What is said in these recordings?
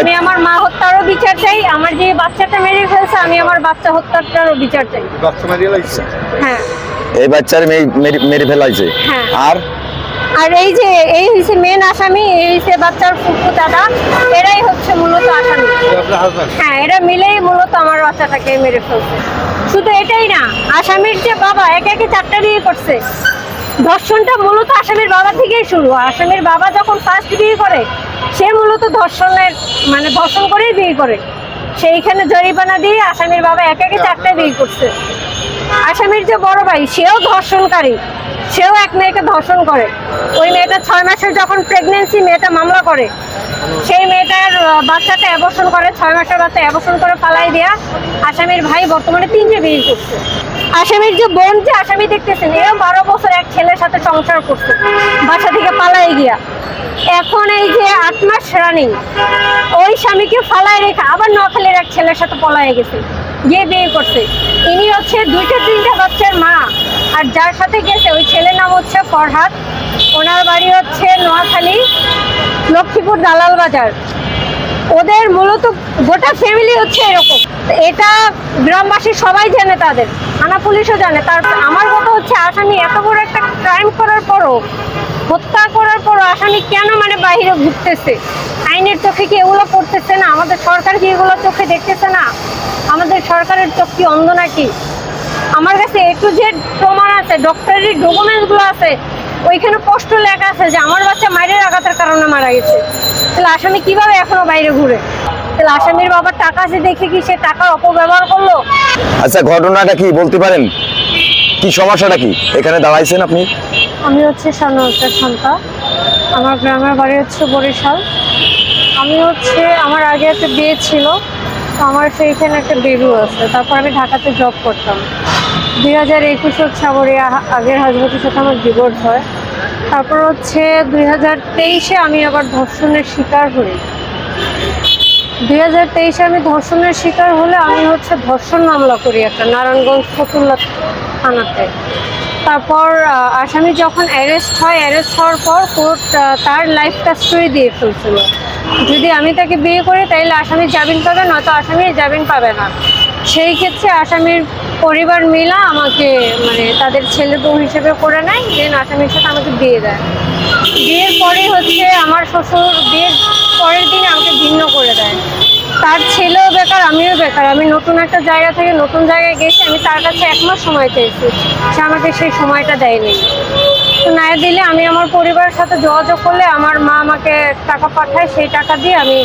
আমি আমার মা হত্যারও বিচার চাই, আমার যে বাচ্চাটা মেরে ফেলছে আমি আমার বাচ্চা হত্যারও বিচার চাই। বাচ্চা মারিয়ে লাগছে? হ্যাঁ, এই বাচ্চার মেরে ফেলাইছে। হ্যাঁ। আর এই যে এই হচ্ছে মেন আসামি, এই হচ্ছে বাচ্চার ফুফু দাদা, এরাই হচ্ছে মূলত আসামি। হ্যাঁ, এরা মিলেই মূলত আমার বাচ্চাটাকে মেরে ফেলছে। শুধু এটাই না, আসামির যে বাবা একে একে 4টা বিয়ে করছে। ধর্ষণটা মূলত আসামির বাবা থেকেই শুরু। আসামির বাবা যখন ফার্স্ট বিয়ে করে সে মূলত ধর্ষণ করেই বিয়ে করে। সেইখানে জরিমানা দিয়ে আসামির বাবা একে একে 4টা বিয়ে করছে। আসামির যে বড় ভাই সেও ধর্ষণকারী, সেও এক মেয়েকে ধর্ষণ করে। ওই মেয়েটা 6 মাসের যখন প্রেগনেন্সি, মেয়েটা মামলা করে, সেই মেয়েটার বাচ্চাটা অ্যাবর্শন করে, 6 মাসের বাচ্চা অ্যাবর্শন করে পালাই দেয়া আসামির ভাই বর্তমানে 3টে বিয়ে করছে। আসামির যে বোন যে আসামি দেখতেছেন, এও 12 বছর এক ছেলের সাথে সংসার করছে বাসা থেকে পালাই গিয়া। এখন এই যে 8 মাস রানিং, ওই স্বামীকে ফালাই রেখে আবার নোয়াখালীর এক ছেলের সাথে পলায় গেছে, গিয়ে বিয়ে করছে। ইনি হচ্ছে 2-3টা বাচ্চার মা। আর যার সাথে গেছে ওই ছেলের নাম হচ্ছে ফরহাদ, ওনার বাড়ি হচ্ছে নোয়াখালী লক্ষ্মীপুর দালাল বাজার। ওদের মূলত গোটা ফ্যামিলি হচ্ছে এরকম। এটা গ্রামবাসী সবাই জানে, তাদের থানা পুলিশও জানে। তারপর আমার কথা হচ্ছে আসামি এত বড় একটা ক্রাইম করার পরও, হত্যা করার পরও আসামি কেন বাইরে ঘুরতেছে? আইনের চোখে কি এগুলো পড়তেছে না? আমাদের সরকার কি এগুলো চোখে দেখতেছে না? আমাদের সরকারের চোখ কি অন্ধ নাকি? আমার কাছে A to Z প্রমাণ আছে, ডক্টরি ডকুমেন্টসগুলো আছে, ওইখানে স্পষ্ট লেখা আছে যে আমার বাচ্চা মায়ের আঘাতের কারণে মারা গেছে। তাহলে আসামি কিভাবে এখনো বাইরে ঘুরে? তাহলে আসামির বাবার টাকা আছে দেখে কি সে টাকার অপব্যবহার করলো? আচ্ছা, ঘটনাটা কি বলতে পারেন? কি সমস্যাটা কি এখানে দাঁড়াইছেন আপনি? আমি হচ্ছে স্বর্ণলতার সন্তান, আমার গ্রামের বাড়ি হচ্ছে বরিশাল। আমি হচ্ছে আমার আগে একটা বিয়ে ছিল, তো আমার সেইখানে একটা বেবিও আছে। তারপর আমি ঢাকাতে জব করতাম। 2021 হচ্ছে আমার আগের হাজবেন্ডের সাথে আমার ডিভোর্স হয়। তারপর হচ্ছে 2023-এ আমি আবার ধর্ষণের শিকার হই। 2023-এ আমি ধর্ষণের শিকার হলে আমি হচ্ছে ধর্ষণ মামলা করি একটা নারায়ণগঞ্জ ফতুল্লা থানাতে। তারপর আসামি যখন অ্যারেস্ট হওয়ার পর কোর্ট তার লাইফ কাস্টডি দিয়ে ফেলছিল। যদি আমি তাকে বিয়ে করি তাহলে আসামি জামিন পাবে, নয়তো আসামি জামিন পাবে না। সেই ক্ষেত্রে আসামির পরিবার মিলা আমাকে তাদের ছেলে বউ হিসেবে করে নেয়, দেন আসামির সাথে আমাকে বিয়ে দেয়। বিয়ের পরে হচ্ছে আমার শ্বশুর বিয়ের পরের দিন আমাকে ভিন্ন করে দেয়। তার ছেলেও বেকার, আমিও বেকার। আমি নতুন একটা জায়গা থেকে নতুন জায়গায় গেছি, আমি তার কাছে 1 মাস সময় চেয়েছি, সে আমাকে সেই সময়টা দেয়নি। তো না দিলে আমি আমার পরিবারের সাথে যোগাযোগ করলে আমার মা আমাকে টাকা পাঠায়, সেই টাকা দিয়ে আমি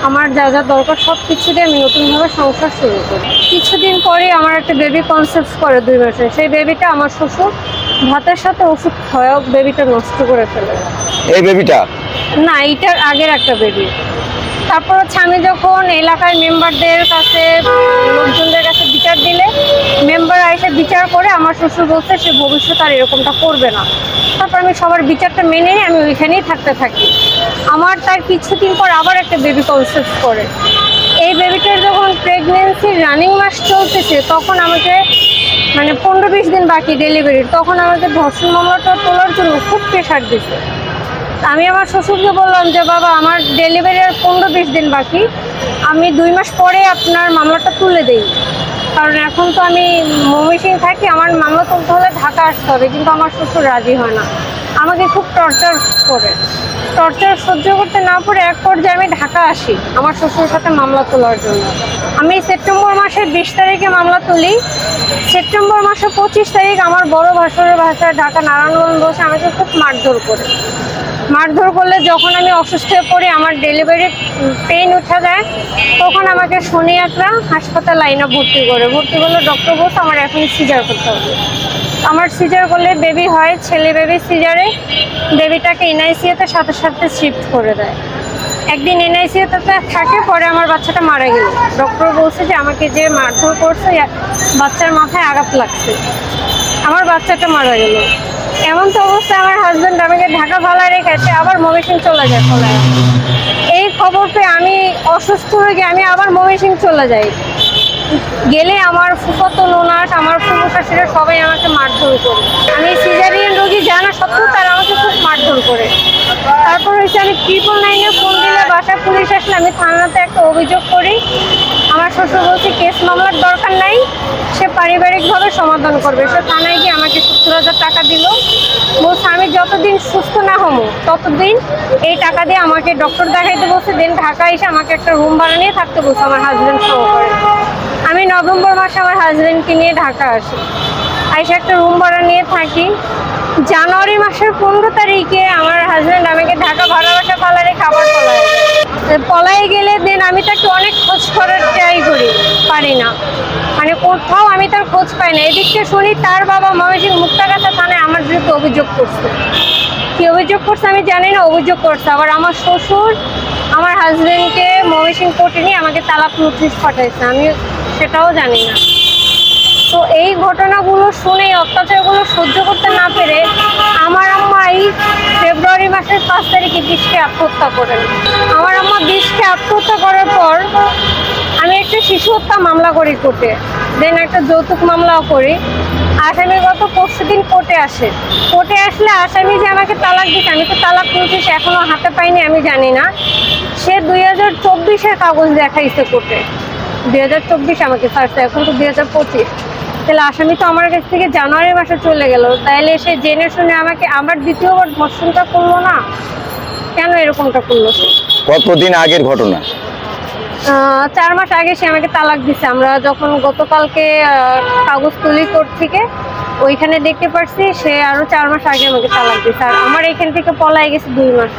আমার যা যা দরকার সব কিছু দিয়ে আমি নতুনভাবে সংসার শুরু করি। কিছুদিন পরে আমার একটা বেবি কনসেপ্ট করে 2 মাসে। সেই বেবিটা আমার শ্বশুর ভাতের সাথে ওষুধ খাওয়াও বেবিটা নষ্ট করে ফেলে। এই বেবিটা না, এইটার আগের একটা বেবি। তারপর হচ্ছে আমি যখন এলাকার মেম্বারদের কাছে, লোকজনদের কাছে বিচার দিলে মেম্বার এসে বিচার করে আমার শ্বশুর বলছে সে ভবিষ্যতে আর এরকমটা করবে না। তারপর আমি সবার বিচারটা মেনে নিয়ে আমি ওইখানেই থাকতে থাকি। আমার তার কিছুদিন পর আবার একটা বেবি কনসেপ্ট করে। এই বেবিটার যখন প্রেগনেন্সি রানিং মাস চলতেছে, তখন আমাকে 15-20 দিন বাকি ডেলিভারির, তখন আমাকে ধর্ষণ মামলাটা তোলার জন্য খুব প্রেশার দিচ্ছে। আমি আমার শ্বশুরকে বললাম যে বাবা, আমার ডেলিভারি আর 15-20 দিন বাকি, আমি 2 মাস পরে আপনার মামলাটা তুলে দেই, কারণ এখন তো আমি ময়মনসিংহে থাকি, আমার মামলা তুলতে হলে ঢাকা আসতে হবে। কিন্তু আমার শ্বশুর রাজি হয় না, আমাকে খুব টর্চার করে। টর্চার সহ্য করতে না পারে এক পর্যায়ে আমি ঢাকা আসি আমার শ্বশুরের সাথে মামলা তোলার জন্য। আমি সেপ্টেম্বর মাসের 20 তারিখে মামলা তুলি। সেপ্টেম্বর মাসের 25 তারিখ আমার বড় ভাসুরের ভাষায় ঢাকা নারায়ণগঞ্জ বসে আমাকে খুব মারধর করে। মারধর করলে যখন আমি অসুস্থ হয়ে পড়ি, আমার ডেলিভারি পেইন উঠে যায়, তখন আমাকে শনিয়াকড়া হাসপাতাল লাইনে ভর্তি করলে ডক্টর বলছে আমার এখন সিজার করতে হবে। আমার সিজার করলে বেবি হয়, ছেলে বেবি। সিজারে বেবিটাকে NICU-তে সাথে সাথে শিফট করে দেয়। একদিন NICU-তে থাকে, পরে আমার বাচ্চাটা মারা গেল। ডক্টর বলছে যে আমাকে যে মারধর করছে বাচ্চার মাথায় আঘাত লাগছে, আমার বাচ্চাটা মারা গেল। এমন তো অবস্থায় আমার হাজব্যান্ড আমাকে ঢাকা ভাড়া রেখেছে, আবার ময়মনসিংহে চলে যায়। এই খবর পেয়ে আমি অসুস্থ হয়ে গিয়ে আমি আবার ময়মনসিংহে চলে যাই। গেলে আমার ফুফাতো ননাস, আমার ফুফু শাশুড়ি সবাই আমাকে মারধর করে। আমি সিজারিয়ান রোগী জানা সত্ত্বেও তারা আমাকে খুব মারধর করে। তারপর হচ্ছে আমি 999-এ ফোন দিলে বাসায় পুলিশ আসলে আমি থানাতে একটা অভিযোগ করি। আমার শ্বশুর বলছে কেস মামলার দরকার নাই, সে পারিবারিকভাবে সমাধান করবে। সে থানায় গিয়ে আমাকে 70,000 টাকা দিল, বলছে আমি যতদিন সুস্থ না হবো ততদিন এই টাকা দিয়ে আমাকে ডক্টর দেখাইতে বলছে, দেন ঢাকা এসে আমাকে একটা রুম ভাড়া নিয়ে থাকতে বলছে আমার হাজব্যান্ড সহকারে। আমি নভেম্বর মাসে আমার হাজব্যান্ডকে নিয়ে ঢাকা আসি, এসে একটা রুম ভাড়া নিয়ে থাকি। জানুয়ারি মাসের 15 তারিখে আমার হাজব্যান্ড আমাকে ঢাকা ভাড়া বাসা পালারে খাবার পলায় গেলে দেন আমি তাকে অনেক খোঁজ করার ট্রাই করি, পারি না, মানে কোথাও আমি তার খোঁজ পাই না। এদিকে শুনি তার বাবা ময়মনসিংহ মুক্তাগাছা থানায় আমার বিরুদ্ধে অভিযোগ করছে। কি অভিযোগ করছে আমি জানি না, অভিযোগ করছে। আবার আমার শ্বশুর আমার হাজব্যান্ডকে ময়মনসিংহ কোর্টে নিয়ে আমাকে তালাক নোটিশ পাঠাইছে, আমি সেটাও জানি না। তো এই ঘটনাগুলো শুনে, অত্যাচারগুলো সহ্য করতে না পেরে আমার আম্মা এই ফেব্রুয়ারি মাসের 5 তারিখে বিষকে আত্মহত্যা করেন। আমার আম্মা বিষকে আত্মহত্যা করার পর আমি একটা শিশু হত্যা মামলা করি কোর্টে, দেন একটা যৌতুক মামলাও করি। আসামি গত পরশুদিন কোর্টে আসে। কোর্টে আসলে আসামি যে আমাকে তালাক দিচ্ছে, আমি তো তালাক নোটিশ এখনো হাতে পাইনি, আমি জানি না। সে 2024-এর কাগজ দেখাইছে কোর্টে, 2024 আমাকে ফার্স্ট, এখন তো 2025। তাহলে আসামি তো আমার কাছ থেকে জানুয়ারি মাসে চলে গেল, তাইলে সে জেনে শুনে আমাকে আবার দ্বিতীয়বার ধর্ষণটা করলো না, কেন এরকমটা করলো? কতদিন আগের ঘটনা? 4 মাস আগে সে আমাকে তালাক দিছে। আমরা যখন গতকালকে কাগজ তুলি কোর্ট থেকে, ওইখানে দেখতে পারছি সে আরো 4 মাস আগে আমাকে তালাক দিছে, আর আমার এখান থেকে পলাই গেছে 2 মাস।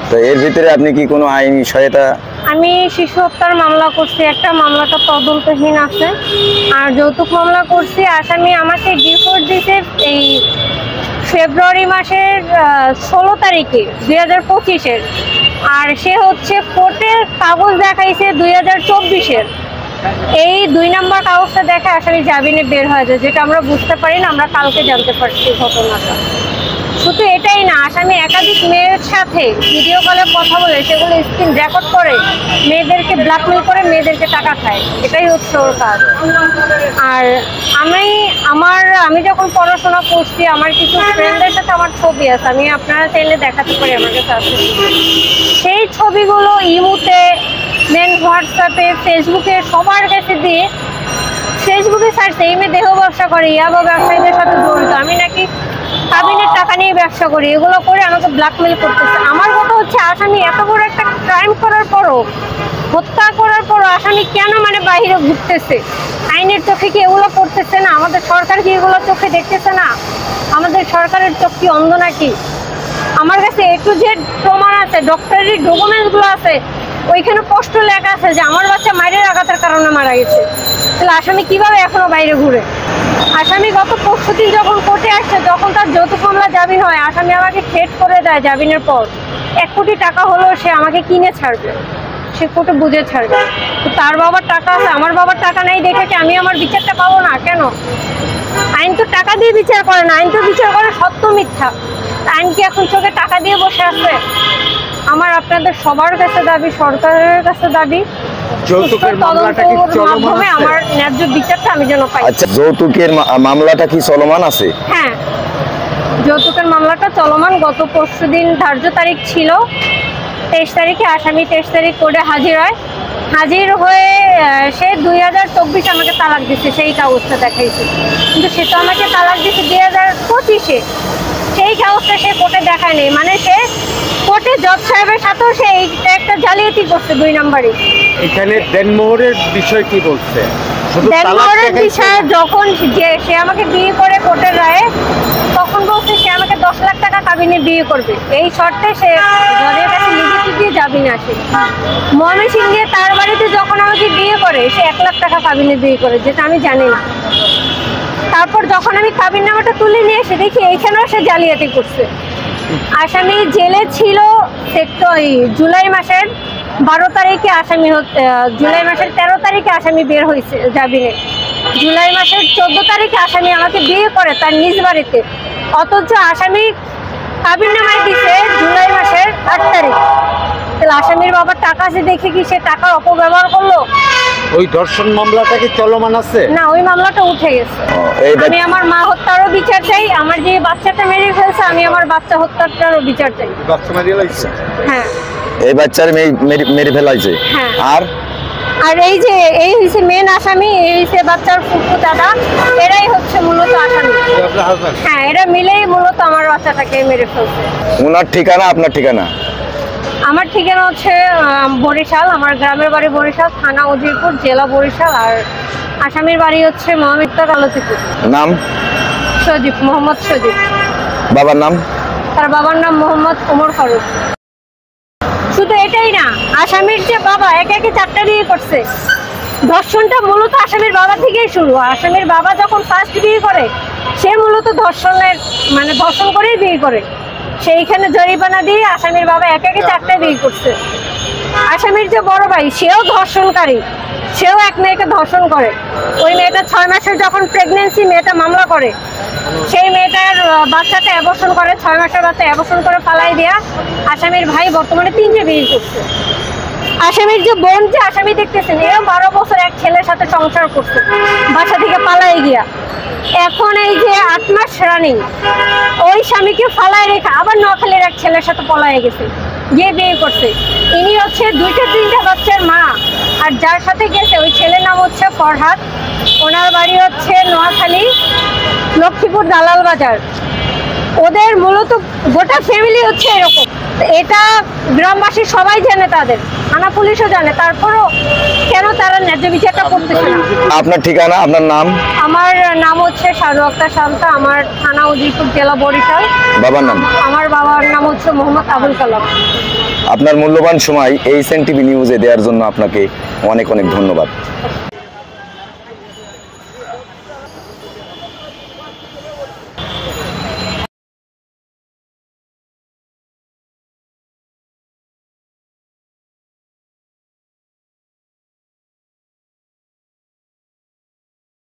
তো এর ভিতরে আপনি কি কোনো আইনি সহায়তা? আমি শিশু হত্যার মামলা করছি, একটা মামলাটা তদন্তহীন আছে, আর যৌতুক মামলা করছি। আসামি আমাকে ডিভোর্স দিছে এই ফেব্রুয়ারি মাসের 16 তারিখে 2025-এর, আর সে হচ্ছে কোর্টের কাগজ দেখাইছে 2024-এর। এই 2 নম্বর কাগজটা দেখে আসামি জামিনে বের হয়ে যায়, যেটা আমরা বুঝতে পারি না, আমরা কালকে জানতে পারছি ঘটনাটা। শুধু এটাই না, আসামি একাধিক মেয়ের সাথে ভিডিও কলে কথা বলে সেগুলো স্ক্রিন রেকর্ড করে মেয়েদেরকে ব্ল্যাকমেল করে মেয়েদেরকে টাকা খায়, এটাই হচ্ছে ওর কাজ। আর আমি যখন পড়াশোনা করছি, আমার কিছু ফ্রেন্ডদের সাথে আমার ছবি আছে, আমি আপনারা চাইলে দেখাতে পারি, আমার কাছে আছে। সেই ছবিগুলো ইমুতে, দেন হোয়াটসঅ্যাপে, ফেসবুকে সবার কাছে দিয়ে, ফেসবুকে ছাড়ছে এই মেয়ে দেহ ব্যবসা করে, ইয়াবা ব্যবসায়ীদের সাথে জড়িত, আমি নাকি কাবিনের টাকা নিয়ে ব্যবসা করি, এগুলো করে আমাকে ব্ল্যাকমেল করতেছে। আমার কথা হচ্ছে আসামি এত বড় একটা ক্রাইম করার পরও, হত্যা করার পরও আসামি কেন মানে বাইরে ঘুরতেছে? আইনের চোখে কি এগুলো করতেছে না? আমাদের সরকার কি এগুলো চোখে দেখতেছে না? আমাদের সরকারের চোখ কি অন্ধ নাকি? আমার কাছে A to Z প্রমাণ আছে, ডক্টরি ডকুমেন্টসগুলো আছে, ওইখানে স্পষ্ট লেখা আছে যে আমার বাচ্চা মায়ের আঘাতের কারণে মারা গেছে। তাহলে আসামি কিভাবে এখনো বাইরে ঘুরে? আসামি গত পরশুদিন যখন কোর্টে আসছে, যখন তার যৌতুক মামলা জামিন হয়, আসামি আমাকে থ্রেট করে দেয় জামিনের পর 1 কোটি টাকা হলেও সে আমাকে কিনে ছাড়বে, সে কোর্টে বুঝে ছাড়বে। তো তার বাবার টাকা আছে, আমার বাবার টাকা নেই দেখে কি আমি আমার বিচারটা পাবো না? কেন? আইন তো টাকা দিয়ে বিচার করে না, আইন তো বিচার করে সত্য মিথ্যা। আইন কি এখন চোখে টাকা দিয়ে বসে আছে? আমার আপনাদের সবার কাছে দাবি, সরকারের কাছে দাবি, যৌতুকের মামলাটা কি চলমান আছে? আমার ন্যায্য বিচারটা আমি যেন পাই। আচ্ছা, যৌতুকের মামলাটা কি চলমান আছে? হ্যাঁ, যৌতুকের মামলাটা চলমান। গত পরশুদিন ধার্য তারিখ ছিল 23 তারিখে, আসামি 23 তারিখ কোর্টে হাজির হয়। হাজির হয়ে সে 2024 আমাকে তালাক দিচ্ছে, সেই কাগজটা দেখাইছে, কিন্তু সে তো আমাকে তালাক দিচ্ছে 2025-এ, সেই কাগজটা সে কোর্টে দেখায় নেই। মানে সে কোর্টে জজ সাহেবের সাথেও সে একটা জালিয়াতি করছে 2 নম্বরে। এখানে দেনমোহরের বিষয় কি বলছে? দেনমোহরের বিষয়ে যখন সে আমাকে বিয়ে করে কোর্টের রায়ে, তখন বলছে সে আমাকে 10 লাখ টাকা কাবিনে বিয়ে করবে, এই শর্তে সে জজের কাছে লিখিত দিয়ে জামিন আসে। ময়মনসিংহে তার বাড়িতে যখন আমাকে বিয়ে করে, সে 1 লাখ টাকা কাবিনে বিয়ে করে, যেটা আমি জানি না। তারপর যখন আমি কাবিন নামাটা তুলে নিয়ে এসে দেখি এইখানেও সে জালিয়াতি করছে। আসামি জেলে ছিল জুলাই মাসের 12 তারিখে, আসামি জুলাই মাসের 13 তারিখে আসামি বের হয়েছে জামিনে। জুলাই মাসের 14 তারিখে আসামি আমাকে বিয়ে করে তার নিজ বাড়িতে, অথচ আসামি কাবিন নামায় দিছে জুলাই মাসের 8 তারিখ। তাহলে আসামির বাবার টাকা আছে দেখে কি সে টাকার অপব্যবহার করলো? ওই ধর্ষণ মামলাটা কি চলমান আছে? না, ওই মামলাটা উঠে গেছে। এই আমি আমার মা হত্যারও বিচার চাই, আমার যে বাচ্চাটা মেরে ফেলছে আমি আমার বাচ্চা হত্যাটারও বিচার চাই। বাচ্চা মারিয়ে লাগছে? হ্যাঁ। এই বাচ্চার মেরে ফেলাইছে। হ্যাঁ। আর এই যে এই হইছে মেন আসামি, এই হইছে বাচ্চার ফুফু দাদা, এরাই হচ্ছে মূলত আসামি। আপনার হাজবেন্ড? হ্যাঁ, এরা মিলেই মূলত আমার বাচ্চাটাকে মেরে ফেলছে। ওনার ঠিকানা আপনার ঠিকানা? আমার ঠিকানা হচ্ছে বরিশাল, আমার গ্রামের বাড়ি বরিশাল, থানা উজিরপুর, জেলা বরিশাল। আর আসামির বাড়ি হচ্ছে মহামিত্তর আলোচিপুর। নাম? সজীব, মোহাম্মদ সজীব। বাবার নাম? তার বাবার নাম মোহাম্মদ ওমর ফারুক। শুধু এটাই না, আসামির যে বাবা একে একে 4টা বিয়ে করছে। ধর্ষণটা মূলত আসামির বাবা থেকেই শুরু। আসামির বাবা যখন ফার্স্ট বিয়ে করে সে মূলত ধর্ষণ করেই বিয়ে করে। সেইখানে জরিমানা দিয়ে আসামির বাবা একে একে 4টা বিয়ে করছে। আসামির যে বড় ভাই সেও ধর্ষণকারী, সেও এক মেয়েকে ধর্ষণ করে। ওই মেয়েটা 6 মাসের যখন প্রেগনেন্সি, মেয়েটা মামলা করে, সেই মেয়েটার বাচ্চাটা অ্যাবর্শন করে, 6 মাসের বাচ্চা অ্যাবর্শন করে ফালাই দেয়া আসামির ভাই বর্তমানে 3টে বিয়ে করছে। আসামির যে বোন যে আসামি দেখতেছেন, এও 12 বছর এক ছেলের সাথে সংসার করছে, বাসা থেকে পালাই গিয়া। এখন এই যে 8 মাস রানিং, ওই স্বামীকে ফালাই রেখে আবার নোয়াখালীর এক ছেলের সাথে পলায় গেছে, গিয়ে বিয়ে করছে। ইনি হচ্ছে 2-3টা বাচ্চার মা। আর যার সাথে গেছে ওই ছেলের নাম হচ্ছে ফরহাদ, ওনার বাড়ি হচ্ছে নোয়াখালী লক্ষ্মীপুর দালাল বাজার। ওদের মূলত গোটা ফ্যামিলি হচ্ছে এরকম। এটা গ্রামবাসী সবাই জানে, তাদের থানা পুলিশও জানে, তারপরও কেন তারা ন্যায্য বিচারটা করতেছে না? আপনার ঠিকানা, আপনার নাম? আমার নাম হচ্ছে শানু আক্তার শান্তা, আমার থানা উজিরপুর, জেলা বরিশাল। বাবার নাম? আমার বাবার নাম হচ্ছে মোহাম্মদ আবুল কালাম। আপনার মূল্যবান সময় এই SN TV নিউজে দেওয়ার জন্য আপনাকে অনেক অনেক ধন্যবাদ।